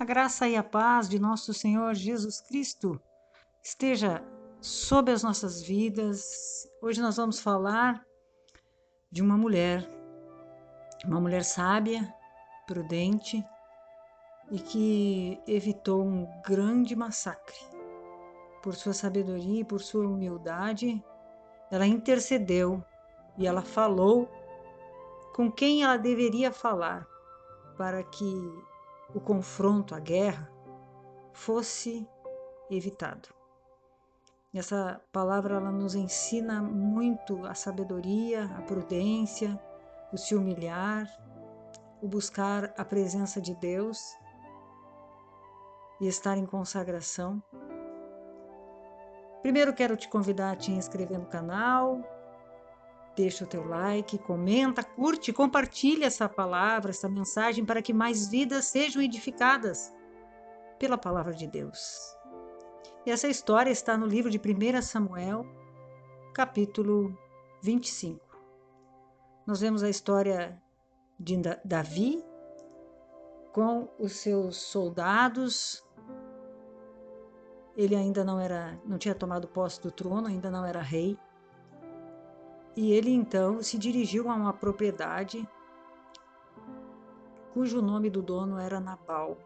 A graça e a paz de nosso Senhor Jesus Cristo esteja sobre as nossas vidas. Hoje nós vamos falar de uma mulher sábia, prudente e que evitou um grande massacre. Por sua sabedoria e por sua humildade, ela intercedeu e ela falou com quem ela deveria falar para que o confronto, a guerra, fosse evitado. Essa palavra ela nos ensina muito a sabedoria, a prudência, o se humilhar, o buscar a presença de Deus e estar em consagração. Primeiro quero te convidar a te inscrever no canal, deixa o teu like, comenta, curte, compartilha essa palavra, essa mensagem para que mais vidas sejam edificadas pela palavra de Deus. E essa história está no livro de 1 Samuel, capítulo 25. Nós vemos a história de Davi com os seus soldados. Ele ainda não tinha tomado posse do trono, ainda não era rei. E ele então se dirigiu a uma propriedade cujo nome do dono era Nabal.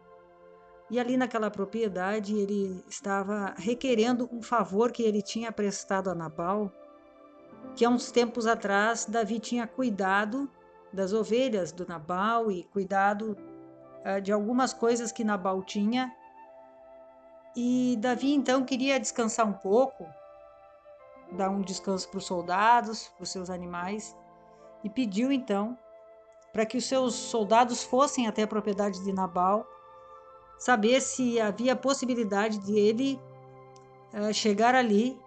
E ali naquela propriedade ele estava requerendo um favor que ele tinha prestado a Nabal, que há uns tempos atrás Davi tinha cuidado das ovelhas do Nabal e cuidado de algumas coisas que Nabal tinha. E Davi então queria descansar um pouco, dar um descanso para os soldados, para os seus animais, e pediu então para que os seus soldados fossem até a propriedade de Nabal, saber se havia possibilidade de ele chegar ali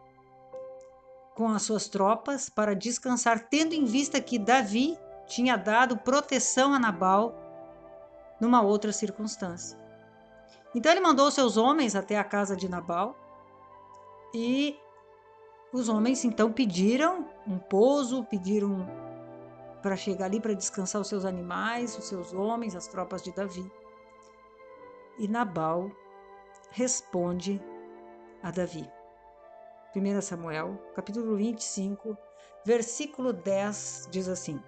com as suas tropas para descansar, tendo em vista que Davi tinha dado proteção a Nabal numa outra circunstância. Então ele mandou seus homens até a casa de Nabal e os homens então pediram um pouso, pediram para chegar ali para descansar os seus animais, os seus homens, as tropas de Davi. E Nabal responde a Davi. 1 Samuel, capítulo 25, versículo 10, diz assim: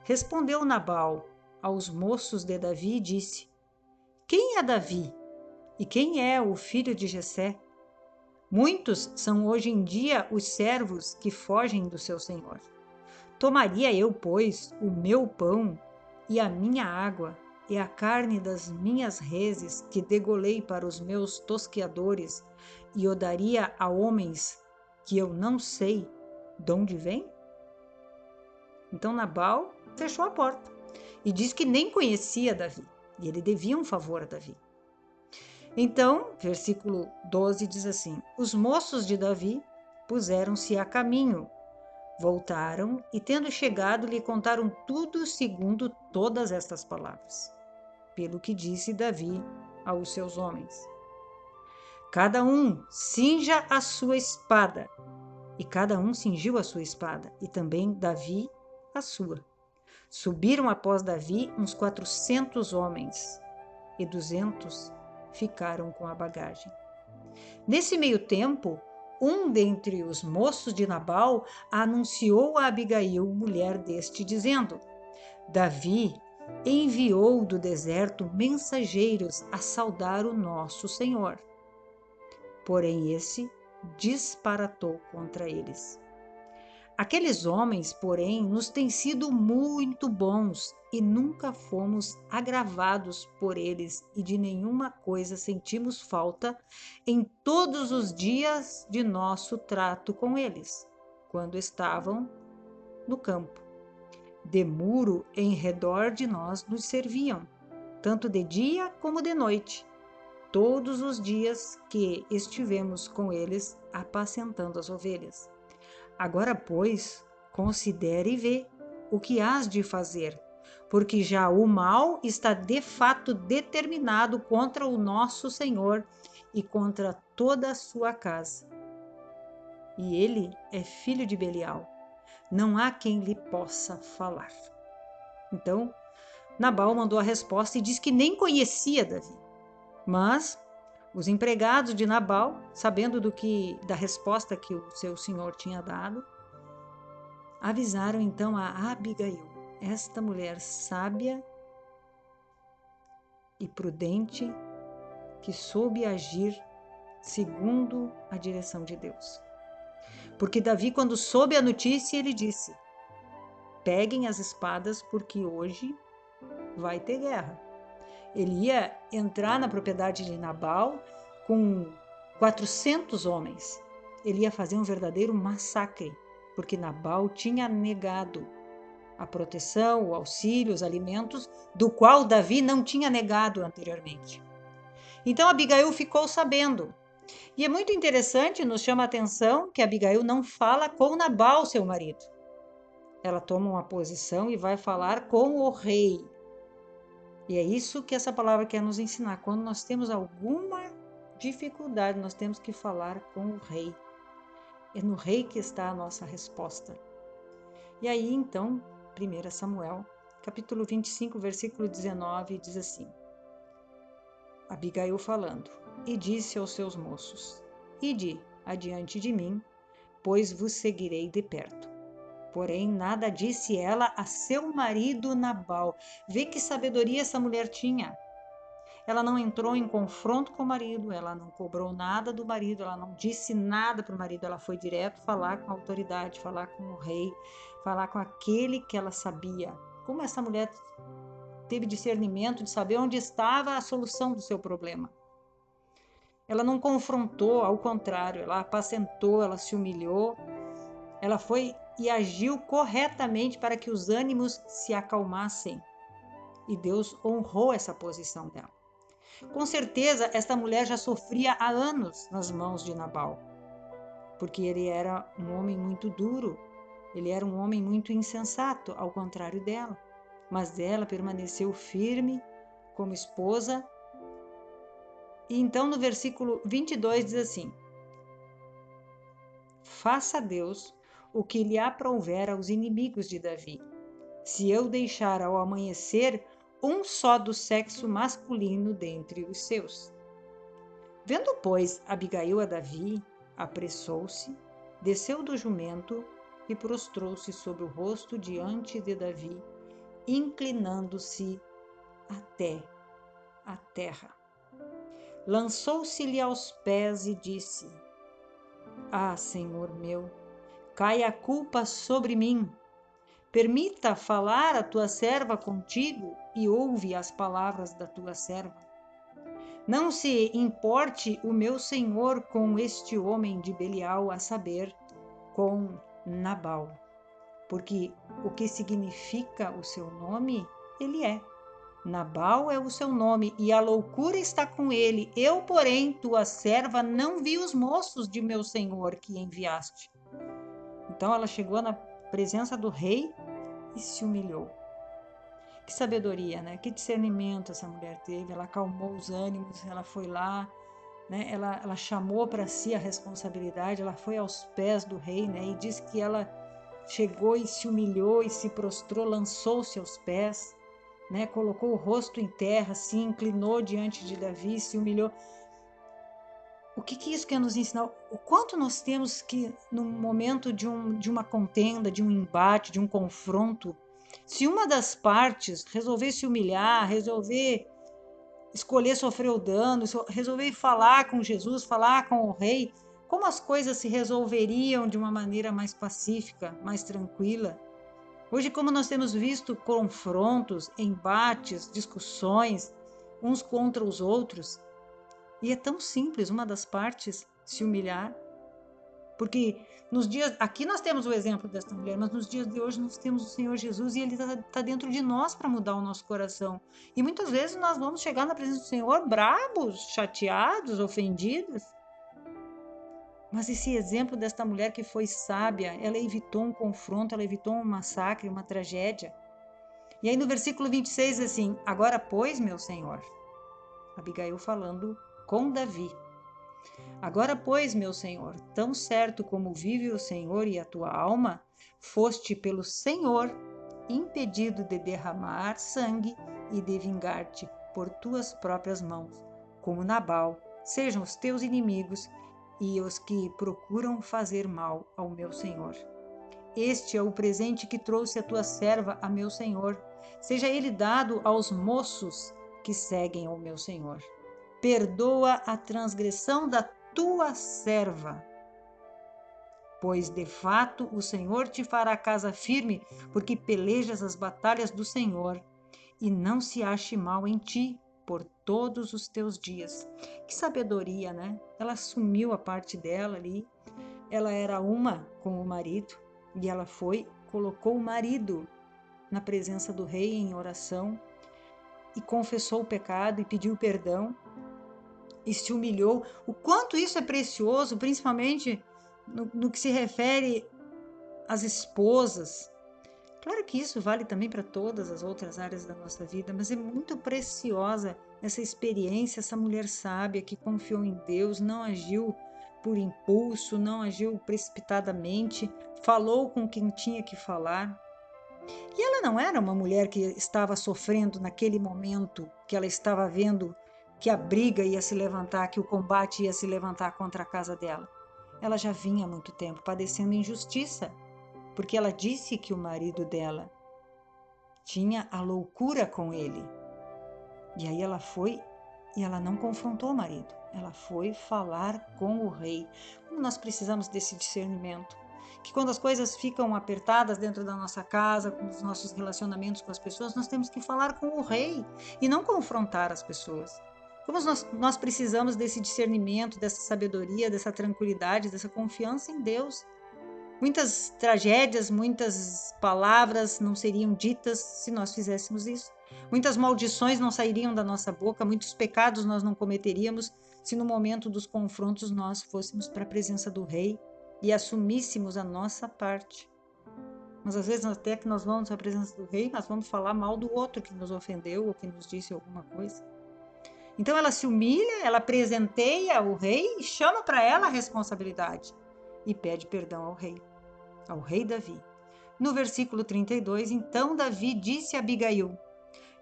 Respondeu Nabal aos moços de Davi e disse: Quem é Davi? E quem é o filho de Jessé? Muitos são hoje em dia os servos que fogem do seu senhor. Tomaria eu, pois, o meu pão e a minha água e a carne das minhas reses que degolei para os meus tosqueadores e o daria a homens que eu não sei de onde vem? Então Nabal fechou a porta e disse que nem conhecia Davi e ele devia um favor a Davi. Então, versículo 12 diz assim: Os moços de Davi puseram-se a caminho, voltaram e, tendo chegado, lhe contaram tudo segundo todas estas palavras. Pelo que disse Davi aos seus homens: Cada um cinja a sua espada. E cada um cingiu a sua espada, e também Davi a sua. Subiram após Davi uns 400 homens, e 200 ficaram com a bagagem. Nesse meio tempo, um dentre os moços de Nabal anunciou a Abigail, mulher deste, dizendo: Davi enviou do deserto mensageiros a saudar o nosso Senhor. Porém, esse disparatou contra eles. Aqueles homens, porém, nos têm sido muito bons e nunca fomos agravados por eles e de nenhuma coisa sentimos falta em todos os dias de nosso trato com eles, quando estavam no campo. De muro em redor de nós nos serviam, tanto de dia como de noite, todos os dias que estivemos com eles apacentando as ovelhas. Agora, pois, considere e vê o que hás de fazer, porque já o mal está de fato determinado contra o nosso Senhor e contra toda a sua casa. E ele é filho de Belial, não há quem lhe possa falar. Então, Nabal mandou a resposta e disse que nem conhecia Davi. Mas os empregados de Nabal, sabendo da resposta que o seu senhor tinha dado, avisaram então a Abigail, esta mulher sábia e prudente, que soube agir segundo a direção de Deus. Porque Davi, quando soube a notícia, ele disse: peguem as espadas, porque hoje vai ter guerra. Ele ia entrar na propriedade de Nabal com 400 homens. Ele ia fazer um verdadeiro massacre, porque Nabal tinha negado a proteção, o auxílio, os alimentos, do qual Davi não tinha negado anteriormente. Então Abigail ficou sabendo. E é muito interessante, nos chama a atenção que Abigail não fala com Nabal, seu marido. Ela toma uma posição e vai falar com o rei. E é isso que essa palavra quer nos ensinar. Quando nós temos alguma dificuldade, nós temos que falar com o rei. É no rei que está a nossa resposta. E aí, então, 1 Samuel, capítulo 25, versículo 19, diz assim: Abigail falando, e disse aos seus moços: ide adiante de mim, pois vos seguirei de perto. Porém, nada disse ela a seu marido Nabal. Vê que sabedoria essa mulher tinha. Ela não entrou em confronto com o marido, ela não cobrou nada do marido, ela não disse nada para o marido, ela foi direto falar com a autoridade, falar com o rei, falar com aquele que ela sabia. Como essa mulher teve discernimento de saber onde estava a solução do seu problema. Ela não confrontou, ao contrário, ela apacentou, ela se humilhou, ela foi e agiu corretamente para que os ânimos se acalmassem. E Deus honrou essa posição dela. Com certeza, esta mulher já sofria há anos nas mãos de Nabal, porque ele era um homem muito duro, ele era um homem muito insensato, ao contrário dela. Mas ela permaneceu firme como esposa. E então no versículo 22 diz assim: faça Deus o que lhe aprouver aos inimigos de Davi, se eu deixar ao amanhecer um só do sexo masculino dentre os seus. Vendo, pois, Abigail a Davi, apressou-se, desceu do jumento e prostrou-se sobre o rosto diante de Davi, inclinando-se até a terra. Lançou-se-lhe aos pés e disse: ah, Senhor meu, cai a culpa sobre mim. Permita falar a tua serva contigo e ouve as palavras da tua serva. Não se importe o meu senhor com este homem de Belial, a saber, com Nabal, porque o que significa o seu nome, ele é. Nabal é o seu nome, e a loucura está com ele. Eu, porém, tua serva, não vi os moços de meu senhor que enviaste. Então ela chegou na presença do rei e se humilhou. Que sabedoria, né? Que discernimento essa mulher teve. Ela acalmou os ânimos, ela foi lá, né? Ela chamou para si a responsabilidade, ela foi aos pés do rei, né? E diz que ela chegou e se humilhou e se prostrou, lançou-se aos pés, né? Colocou o rosto em terra, se inclinou diante de Davi, se humilhou. O que isso quer nos ensinar? O quanto nós temos que, no momento de uma contenda, de um embate, de um confronto, se uma das partes resolver se humilhar, resolver escolher sofrer o dano, resolver falar com Jesus, falar com o rei, como as coisas se resolveriam de uma maneira mais pacífica, mais tranquila? Hoje, como nós temos visto confrontos, embates, discussões, uns contra os outros, e é tão simples uma das partes se humilhar, porque nos dias, aqui nós temos o exemplo desta mulher, mas nos dias de hoje nós temos o Senhor Jesus e Ele está dentro de nós para mudar o nosso coração. E muitas vezes nós vamos chegar na presença do Senhor brabos, chateados, ofendidos. Mas esse exemplo desta mulher que foi sábia, ela evitou um confronto, ela evitou um massacre, uma tragédia. E aí no versículo 26 assim: agora pois, meu Senhor, Abigail falando com Davi, agora pois, meu Senhor, tão certo como vive o Senhor e a tua alma, foste pelo Senhor impedido de derramar sangue e de vingar-te por tuas próprias mãos como Nabal, sejam os teus inimigos e os que procuram fazer mal ao meu senhor. Este é o presente que trouxe a tua serva a meu senhor. Seja ele dado aos moços que seguem ao meu senhor. Perdoa a transgressão da tua serva, pois de fato o Senhor te fará casa firme, porque pelejas as batalhas do Senhor, e não se ache mal em ti por todos os teus dias. Que sabedoria, né? Ela assumiu a parte dela ali, ela era uma com o marido, e ela colocou o marido na presença do rei em oração, e confessou o pecado e pediu perdão, e se humilhou. O quanto isso é precioso, principalmente no que se refere às esposas. Claro que isso vale também para todas as outras áreas da nossa vida, mas é muito preciosa essa experiência, essa mulher sábia que confiou em Deus, não agiu por impulso, não agiu precipitadamente, falou com quem tinha que falar. E ela não era uma mulher que estava sofrendo naquele momento, que ela estava vendo que a briga ia se levantar, que o combate ia se levantar contra a casa dela. Ela já vinha há muito tempo padecendo injustiça, porque ela disse que o marido dela tinha a loucura com ele. E aí ela foi e ela não confrontou o marido. Ela foi falar com o rei. Como nós precisamos desse discernimento. Que quando as coisas ficam apertadas dentro da nossa casa, com os nossos relacionamentos com as pessoas, nós temos que falar com o rei e não confrontar as pessoas. Como nós precisamos desse discernimento, dessa sabedoria, dessa tranquilidade, dessa confiança em Deus. Muitas tragédias, muitas palavras não seriam ditas se nós fizéssemos isso. Muitas maldições não sairiam da nossa boca, muitos pecados nós não cometeríamos se no momento dos confrontos nós fôssemos para a presença do rei e assumíssemos a nossa parte. Mas às vezes até que nós vamos à presença do rei, nós vamos falar mal do outro que nos ofendeu ou que nos disse alguma coisa. Então ela se humilha, ela presenteia o rei e chama para ela a responsabilidade e pede perdão ao rei Davi. No versículo 32, então Davi disse a Abigail: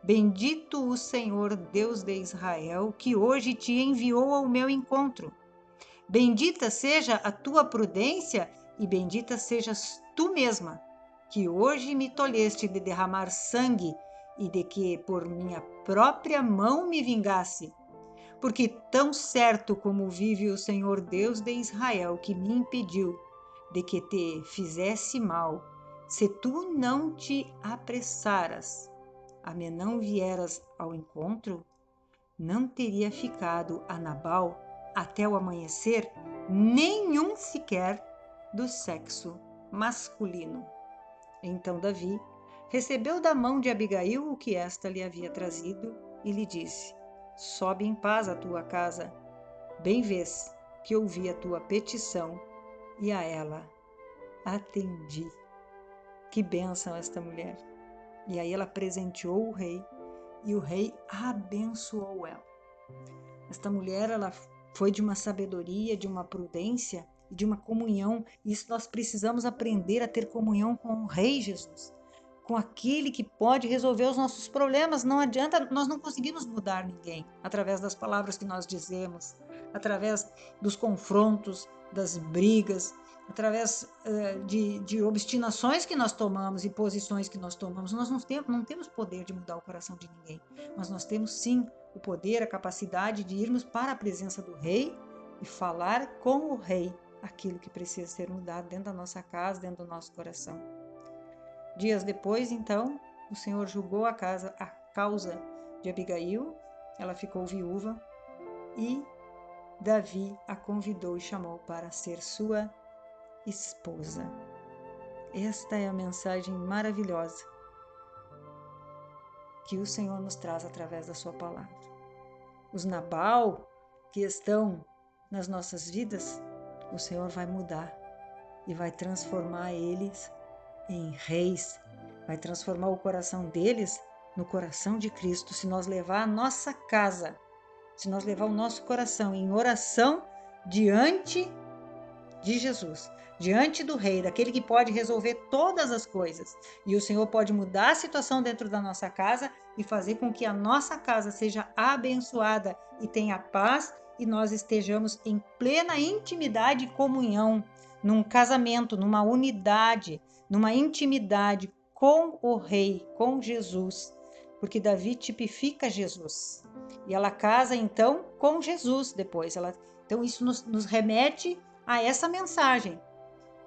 Bendito o Senhor, Deus de Israel, que hoje te enviou ao meu encontro. Bendita seja a tua prudência e bendita sejas tu mesma, que hoje me tolheste de derramar sangue e de que por minha própria mão me vingasse. Porque tão certo como vive o Senhor Deus de Israel, que me impediu de que te fizesse mal, se tu não te apressaras, a me não vieras ao encontro, não teria ficado a Nabal até o amanhecer nenhum sequer do sexo masculino. Então Davi recebeu da mão de Abigail o que esta lhe havia trazido e lhe disse: Sobe em paz à tua casa. Bem vês que ouvi a tua petição e a ela atendi. Que bênção esta mulher! E aí ela presenteou o rei e o rei abençoou ela. Esta mulher, ela foi de uma sabedoria, de uma prudência e de uma comunhão. Isso nós precisamos aprender a ter comunhão com o Rei Jesus, com aquele que pode resolver os nossos problemas. Não adianta, nós não conseguimos mudar ninguém através das palavras que nós dizemos, através dos confrontos, das brigas, através de obstinações que nós tomamos e posições que nós tomamos. Nós não temos poder de mudar o coração de ninguém, mas nós temos sim o poder, a capacidade de irmos para a presença do rei e falar com o rei aquilo que precisa ser mudado dentro da nossa casa, dentro do nosso coração. Dias depois, então, o Senhor julgou a causa de Abigail, ela ficou viúva e Davi a convidou e chamou para ser sua esposa. Esta é a mensagem maravilhosa que o Senhor nos traz através da sua palavra. Os Nabal que estão nas nossas vidas, o Senhor vai mudar e vai transformar eles em reis, vai transformar o coração deles no coração de Cristo. Se nós levar a nossa casa, se nós levar o nosso coração em oração diante de Jesus, diante do Rei, daquele que pode resolver todas as coisas, e o Senhor pode mudar a situação dentro da nossa casa, e fazer com que a nossa casa seja abençoada e tenha paz e nós estejamos em plena intimidade e comunhão, num casamento, numa unidade, numa intimidade com o Rei, com Jesus, porque Davi tipifica Jesus. E ela casa então com Jesus depois. Então isso nos remete a essa mensagem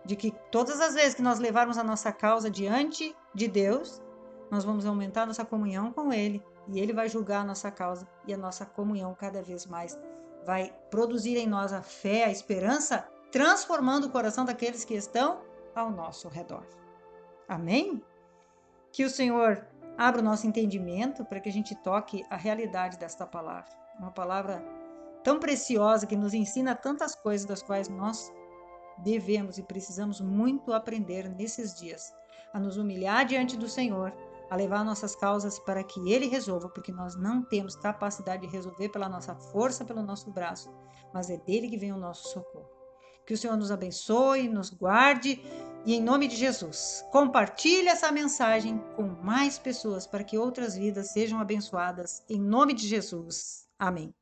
de que todas as vezes que nós levarmos a nossa causa diante de Deus, nós vamos aumentar nossa comunhão com Ele e Ele vai julgar a nossa causa e a nossa comunhão cada vez mais vai produzir em nós a fé, a esperança, transformando o coração daqueles que estão ao nosso redor. Amém? Que o Senhor abra o nosso entendimento para que a gente toque a realidade desta palavra. Uma palavra tão preciosa que nos ensina tantas coisas das quais nós devemos e precisamos muito aprender nesses dias, a nos humilhar diante do Senhor, a levar nossas causas para que Ele resolva, porque nós não temos capacidade de resolver pela nossa força, pelo nosso braço, mas é dele que vem o nosso socorro. Que o Senhor nos abençoe, nos guarde e em nome de Jesus, compartilhe essa mensagem com mais pessoas para que outras vidas sejam abençoadas em nome de Jesus. Amém.